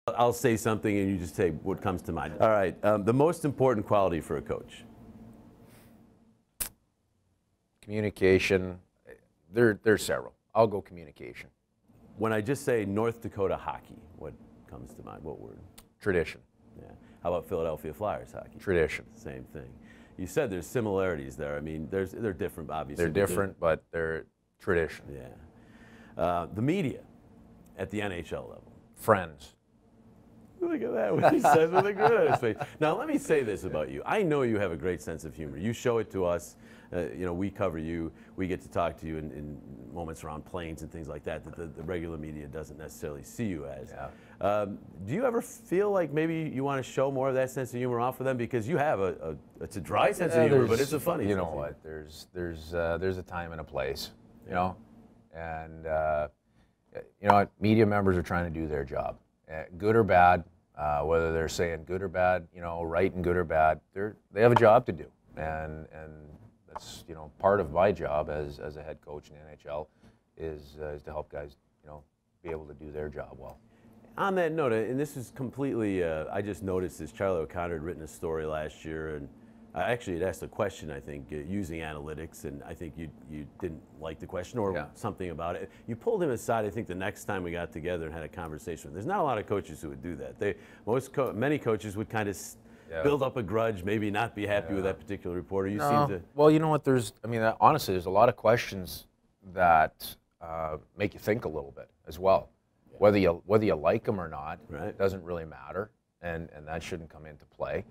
I'll say something and you just say what comes to mind. All right, the most important quality for a coach? Communication. There's several. I'll go communication. When I just say North Dakota hockey, what comes to mind? What word? Tradition. Yeah. How about Philadelphia Flyers hockey? Tradition. Same thing. You said there's similarities there. I mean, they're different, obviously. They're different, but they're tradition. Yeah. The media at the NHL level. Friends. Look at that, what he says with a grin on his face. Now, let me say this about you. I know you have a great sense of humor. You show it to us. You know, we cover you. We get to talk to you in moments around planes and things like that the regular media doesn't necessarily see you as. Yeah. Do you ever feel like maybe you want to show more of that sense of humor off of them? Because you have it's a dry sense of humor, but it's a funny You sense know of what? humor. There's a time and a place, you know? And, you know what? Media members are trying to do their job. Good or bad, whether they're saying good or bad, you know, right and good or bad, they have a job to do. And that's, you know, part of my job as a head coach in the NHL is to help guys, you know, be able to do their job well. On that note, and this is completely, I just noticed this, Charlie O'Connor had written a story last year, and I actually had asked a question, I think, using analytics, and I think you didn't like the question or something about it. You pulled him aside, I think, the next time we got together and had a conversation. There's not a lot of coaches who would do that. Many coaches would kind of build up a grudge, maybe not be happy with that particular reporter. You seem to. Well, you know what? I mean, honestly, there's a lot of questions that make you think a little bit as well. Yeah. Whether you like them or not, doesn't really matter, and that shouldn't come into play.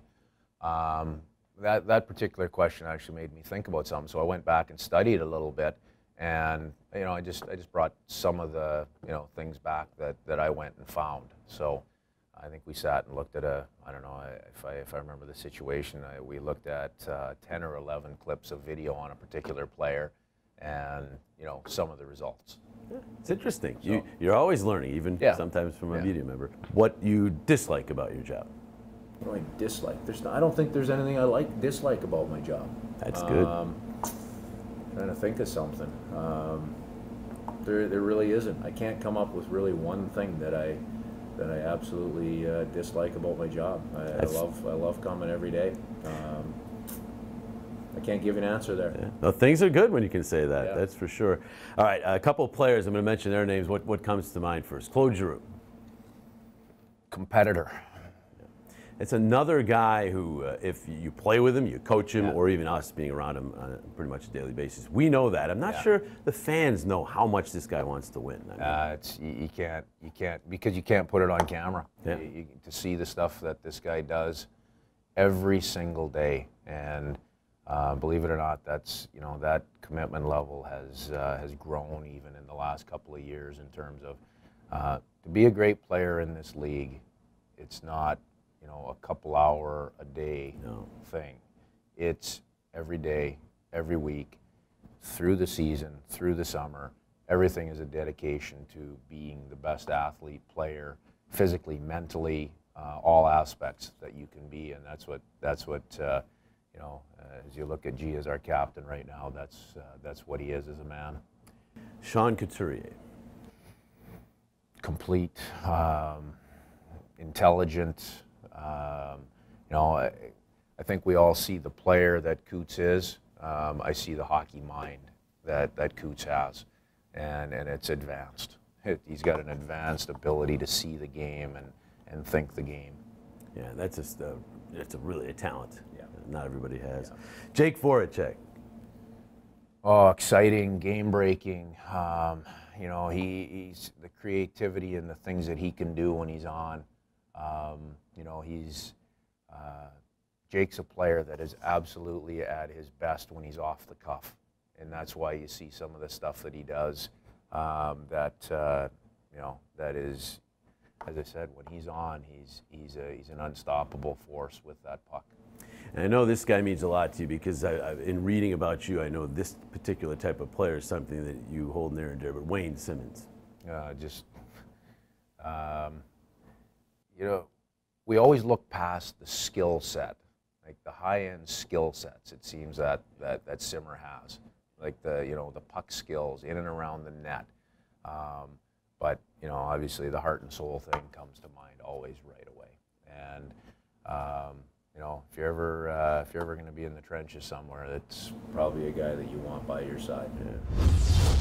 That particular question actually made me think about something, so I went back and studied a little bit, and you know, I just brought some of the, you know, things back that I went and found. So I think we sat and looked at I don't know if I remember the situation. We looked at 10 or 11 clips of video on a particular player, and you know, some of the results. Yeah, it's interesting. So, you're always learning, even sometimes from a media member. What you dislike about your job? What do I dislike? I don't think there's anything I dislike about my job. That's good. Trying to think of something. There really isn't. I can't come up with really one thing that I absolutely dislike about my job. I love coming every day. I can't give you an answer there. Yeah. Well, things are good when you can say that. Yeah. That's for sure. All right, a couple of players. I'm going to mention their names. What comes to mind first? Claude Giroux. Competitor. It's another guy who, if you play with him, you coach him, or even us being around him on pretty much a daily basis, we know that. I'm not sure the fans know how much this guy wants to win. I mean, you can't, because you can't put it on camera. Yeah. To see the stuff that this guy does every single day, and believe it or not, that's, you know, that commitment level has grown even in the last couple of years in terms of to be a great player in this league. It's not, you know, a couple hour a day thing. It's every day, every week, through the season, through the summer. Everything is a dedication to being the best athlete, player, physically, mentally, all aspects that you can be, and that's what you know. As you look at G as our captain right now, that's what he is as a man. Sean Couturier. Complete, intelligent. You know, I think we all see the player that Coots is. I see the hockey mind that Coots has, and it's advanced. He's got an advanced ability to see the game and think the game. Yeah, that's just it's really a talent. Yeah, not everybody has. Yeah. Jake Voracek. Oh, exciting, game-breaking. You know, he's the creativity and the things that he can do when he's on. You know, Jake's a player that is absolutely at his best when he's off the cuff, and that's why you see some of the stuff that he does. You know, that is, as I said, when he's on, he's an unstoppable force with that puck. And I know this guy means a lot to you because in reading about you, I know this particular type of player is something that you hold near and dear. But Wayne Simmons. You know, we always look past the skill set, like the high-end skill sets. It seems that Simmer has, like the puck skills in and around the net. But you know, obviously the heart and soul thing comes to mind always right away. And you know, if you're ever going to be in the trenches somewhere, that's probably a guy that you want by your side. Yeah.